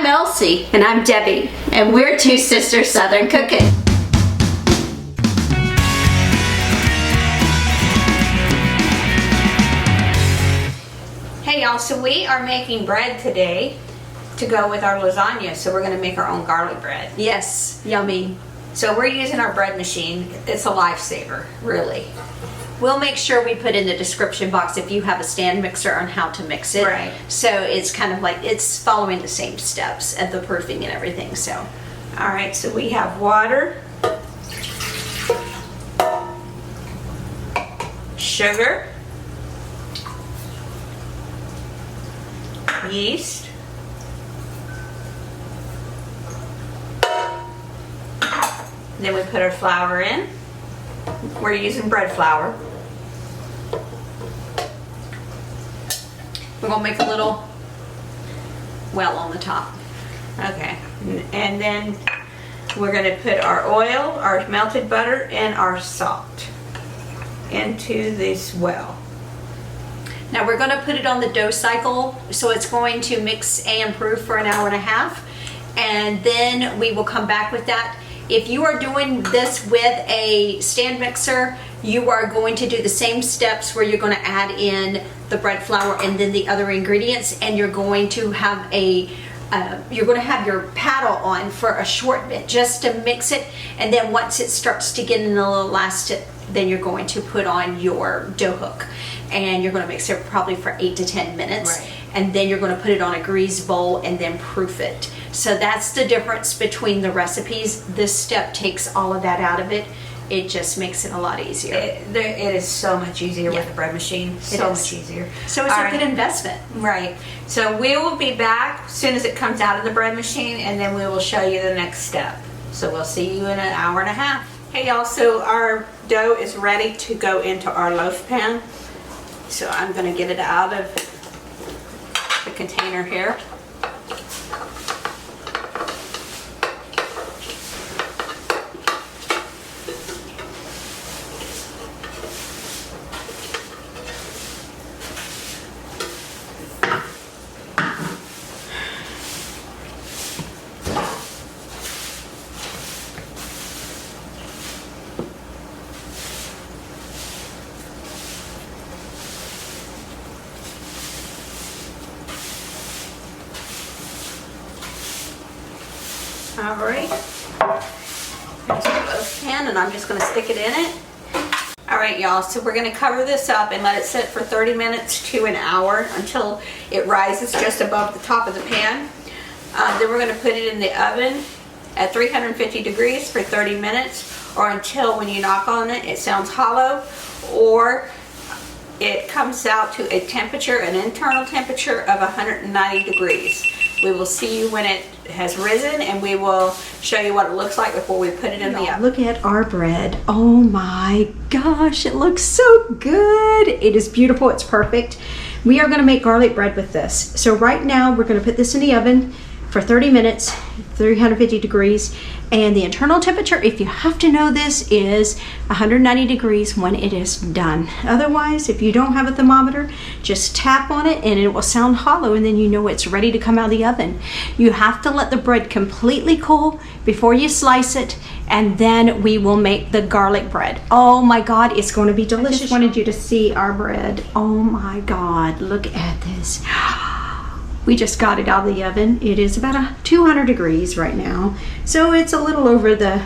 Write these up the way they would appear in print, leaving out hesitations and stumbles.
I'm Elsie. And I'm Debbie. And we're two sisters Southern cooking. Hey y'all, so we are making bread today to go with our lasagna. So we're gonna make our own garlic bread. Yes, yummy. So we're using our bread machine. It's a lifesaver, really. We'll make sure we put in the description box if you have a stand mixer on how to mix it. Right. So it's kind of like, it's following the same steps of the proofing and everything, so. All right, so we have water, sugar, yeast, then we put our flour in. We're using bread flour. We're gonna make a little well on the top. Okay, and then we're gonna put our oil, our melted butter, and our salt into this well. Now we're gonna put it on the dough cycle, so it's going to mix and proof for an hour and a half, and then we will come back with that. If you are doing this with a stand mixer, you are going to do the same steps where you're going to add in the bread flour and then the other ingredients, and you're going to have your paddle on for a short bit just to mix it, and then once it starts to get in a little elastic, then you're going to put on your dough hook, and you're going to mix it probably for 8 to 10 minutes. Right. And then you're going to put it on a greased bowl and then proof it. So that's the difference between the recipes. This step takes all of that out of it. It just makes it a lot easier. It is so much easier with the bread machine. So much easier. So it's a good investment. Right. So we will be back as soon as it comes out of the bread machine, and then we will show you the next step. So we'll see you in an hour and a half. Hey y'all, so our dough is ready to go into our loaf pan. So I'm going to get it out of the container here. Alright, here's the loaf pan, and I'm just going to stick it in it. Alright y'all, so we're going to cover this up and let it sit for 30 minutes to an hour until it rises just above the top of the pan. Then we're going to put it in the oven at 350 degrees for 30 minutes, or until when you knock on it, it sounds hollow, or it comes out to a temperature, an internal temperature of 190 degrees. We will see you when it has risen, and we will show you what it looks like before we put it in the oven. Look at our bread. Oh my gosh, it looks so good. It is beautiful, it's perfect. We are gonna make garlic bread with this. So right now we're gonna put this in the oven for 30 minutes, 350 degrees, and the internal temperature, if you have to know this, is 190 degrees when it is done. Otherwise, if you don't have a thermometer, just tap on it and it will sound hollow, and then you know it's ready to come out of the oven. You have to let the bread completely cool before you slice it, and then we will make the garlic bread. Oh my God, it's going to be delicious. I just wanted you to see our bread. Oh my God, look at this. We just got it out of the oven. It is about 200 degrees right now. So it's a little over the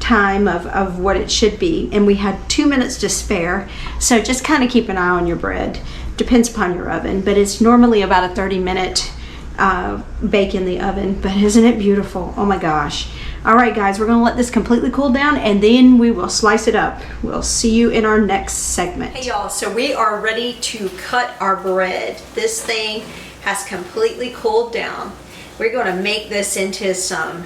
time of what it should be. And we had 2 minutes to spare. So just kind of keep an eye on your bread. Depends upon your oven, but it's normally about a 30-minute bake in the oven. But isn't it beautiful? Oh my gosh. All right, guys, we're gonna let this completely cool down, and then we will slice it up. We'll see you in our next segment. Hey y'all, so we are ready to cut our bread. This thing has completely cooled down. We're going to make this into some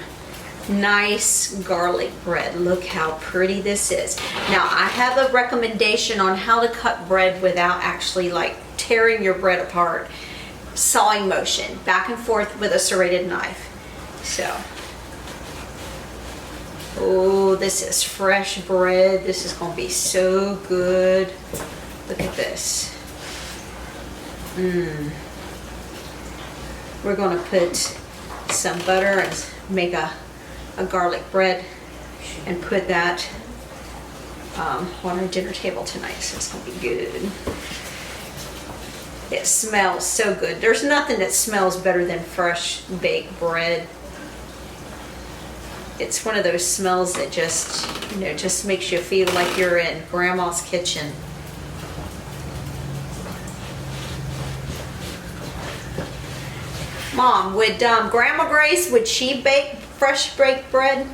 nice garlic bread. Look how pretty this is. Now I have a recommendation on how to cut bread without actually like tearing your bread apart. Sawing motion, back and forth with a serrated knife. So, oh, this is fresh bread. This is going to be so good. Look at this. We're going to put some butter and make a garlic bread and put that on our dinner table tonight, so it's gonna be good. It smells so good. There's nothing that smells better than fresh baked bread. It's one of those smells that just, you know, just makes you feel like you're in grandma's kitchen. Mom, would Grandma Grace, would she bake fresh baked bread?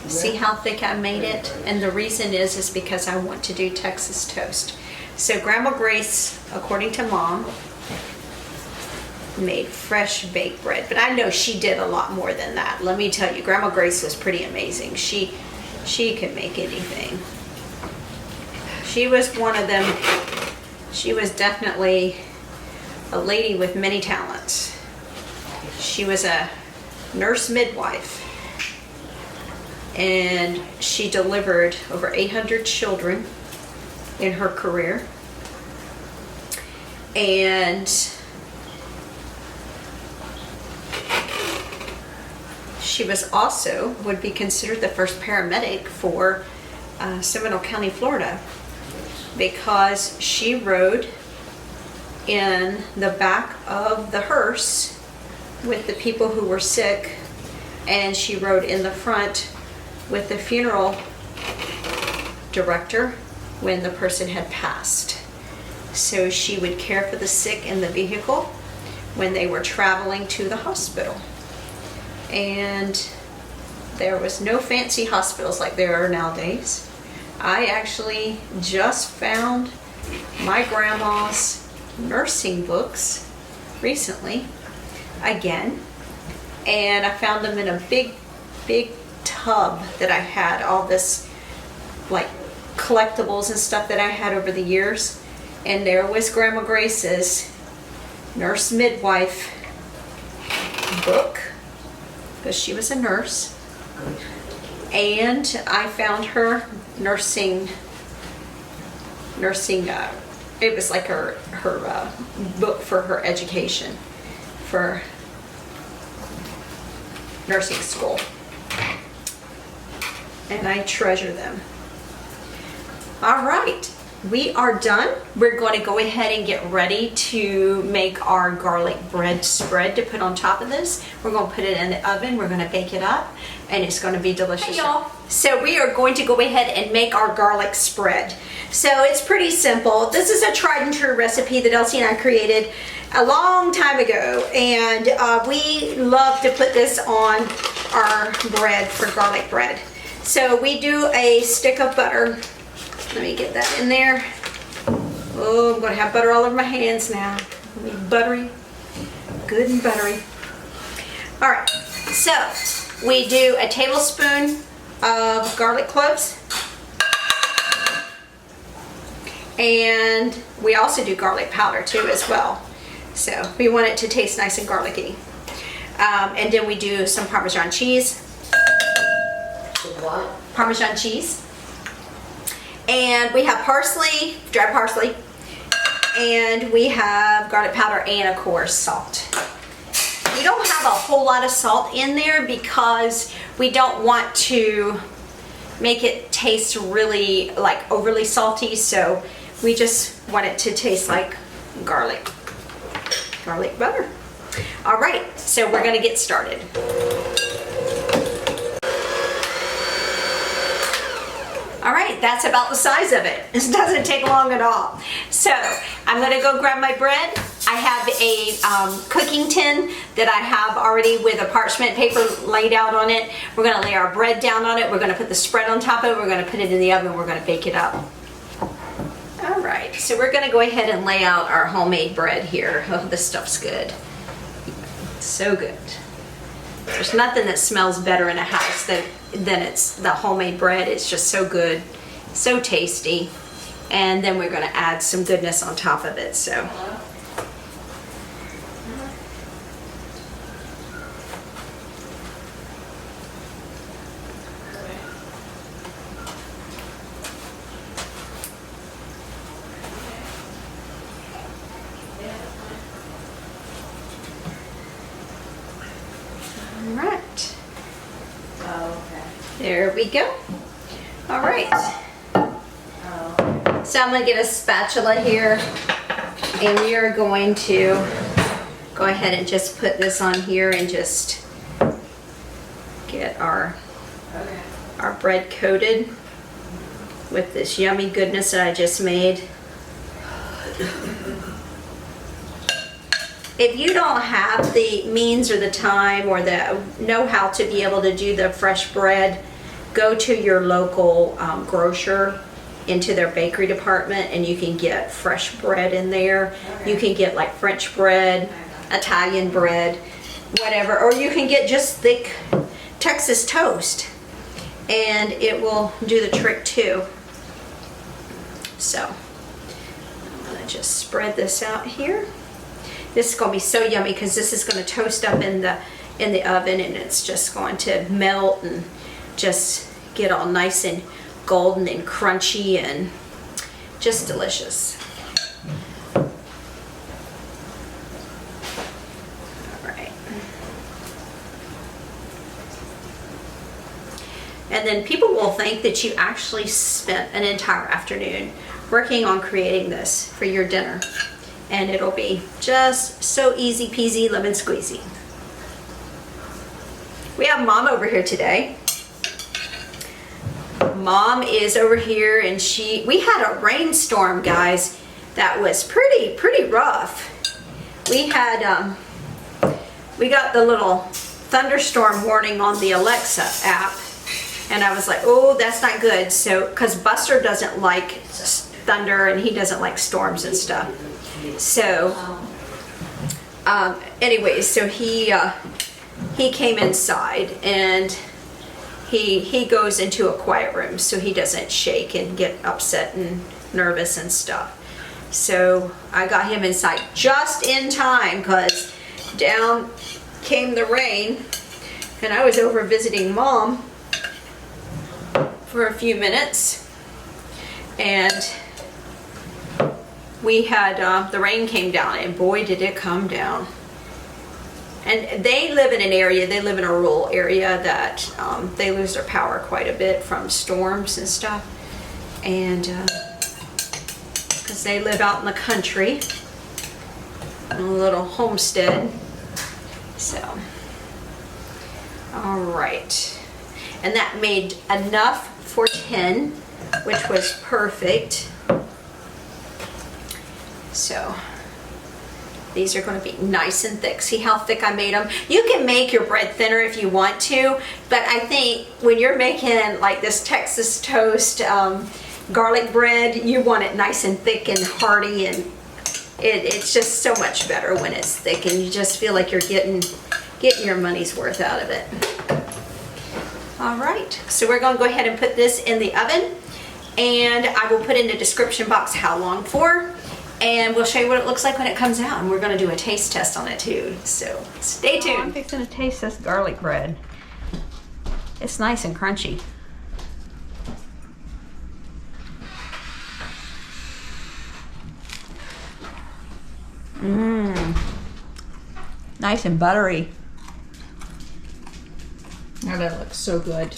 See how thick I made it? And the reason is because I want to do Texas toast. So Grandma Grace, according to Mom, made fresh baked bread, but I know she did a lot more than that. Let me tell you, Grandma Grace was pretty amazing. She could make anything. She was one of them. She was definitely a lady with many talents. She was a nurse midwife, and she delivered over 800 children in her career. And she was also, would be considered the first paramedic for Seminole County, Florida, because she rode in the back of the hearse with the people who were sick, and she rode in the front with the funeral director when the person had passed. So she would care for the sick in the vehicle when they were traveling to the hospital. And there was no fancy hospitals like there are nowadays. I actually just found my grandma's nursing books recently again, and I found them in a big tub that I had, all this like collectibles and stuff that I had over the years, and there was Grandma Grace's nurse midwife book, because she was a nurse, and I found her nursing it was like her book for her education for nursing school, and I treasure them. All right, we are done. We're going to go ahead and get ready to make our garlic bread spread to put on top of this. We're going to put it in the oven. We're going to bake it up, and it's going to be delicious. Hey, y'all. So we are going to go ahead and make our garlic spread. So it's pretty simple. This is a tried and true recipe that Elsie and I created a long time ago, and we love to put this on our bread for garlic bread. So we do a stick of butter. Let me get that in there. Oh, I'm going to have butter all over my hands now. It'll be buttery, good and buttery. All right, so we do a tablespoon of garlic cloves. And we also do garlic powder too as well. So we want it to taste nice and garlicky. And then we do some Parmesan cheese. What? Parmesan cheese. And we have parsley, dry parsley. And we have garlic powder and of course salt. We don't have a whole lot of salt in there because we don't want to make it taste really like overly salty, so we just want it to taste like garlic butter. All right, so we're gonna get started. All right, that's about the size of it. This doesn't take long at all. So I'm gonna go grab my bread. I have a cooking tin that I have already with a parchment paper laid out on it. We're gonna lay our bread down on it. We're gonna put the spread on top of it. We're gonna put it in the oven. We're gonna bake it up. All right, so we're gonna go ahead and lay out our homemade bread here. Oh, this stuff's good. So good. There's nothing that smells better in a house than it's the homemade bread. It's just so good, so tasty. And then we're gonna add some goodness on top of it, so. we go. All right. So I'm gonna get a spatula here, and we are going to go ahead and just put this on here and just get our bread coated with this yummy goodness that I just made. If you don't have the means or the time or the know-how to be able to do the fresh bread, go to your local grocer into their bakery department, and you can get fresh bread in there. You can get like French bread, Italian bread, whatever, or you can get just thick Texas toast, and it will do the trick too. So I'm gonna just spread this out here. This is gonna be so yummy because this is gonna toast up in the oven, and it's just going to melt and just get all nice and golden and crunchy and just delicious. All right. And then people will think that you actually spent an entire afternoon working on creating this for your dinner. And it'll be just so easy peasy lemon squeezy. We have Mom over here today. Mom is over here, and we had a rainstorm, guys, that was pretty rough. We got the little thunderstorm warning on the Alexa app, and I was like, oh, that's not good. So, because Buster doesn't like thunder, and he doesn't like storms and stuff. So, anyways, so he came inside, and he goes into a quiet room so he doesn't shake and get upset and nervous and stuff. So I got him inside just in time because down came the rain, and I was over visiting Mom for a few minutes, and we had the rain came down, and boy did it come down. And they live in a rural area that they lose their power quite a bit from storms and stuff. And because they live out in the country, in a little homestead. So, all right. And that made enough for 10, which was perfect. So, these are going to be nice and thick. See how thick I made them? You can make your bread thinner if you want to, but I think when you're making like this Texas toast garlic bread, you want it nice and thick and hearty, and it's just so much better when it's thick, and you just feel like you're getting your money's worth out of it. All right, so we're going to go ahead and put this in the oven, and I will put in the description box how long for. And we'll show you what it looks like when it comes out, and we're going to do a taste test on it too, so stay tuned. I'm fixing to taste this garlic bread. It's nice and crunchy. Nice and buttery. Oh, that looks so good.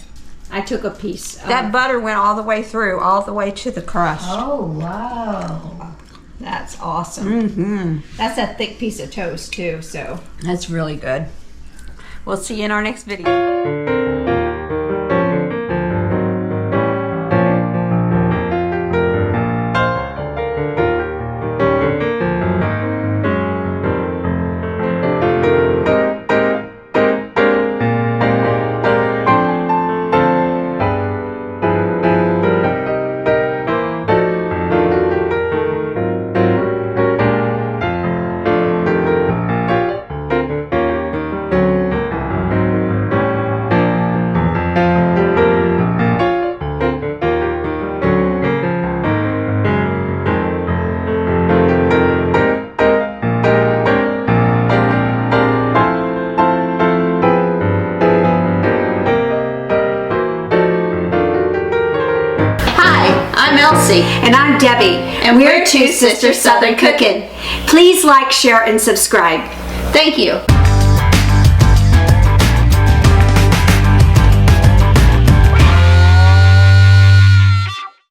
I took a piece. That butter went all the way through, all the way to the crust. Oh, wow. That's awesome. That's a thick piece of toast too, so. That's really good. We'll see you in our next video. And I'm Debbie, and we're Two Sisters Southern Cooking. Please like, share, and subscribe. Thank you.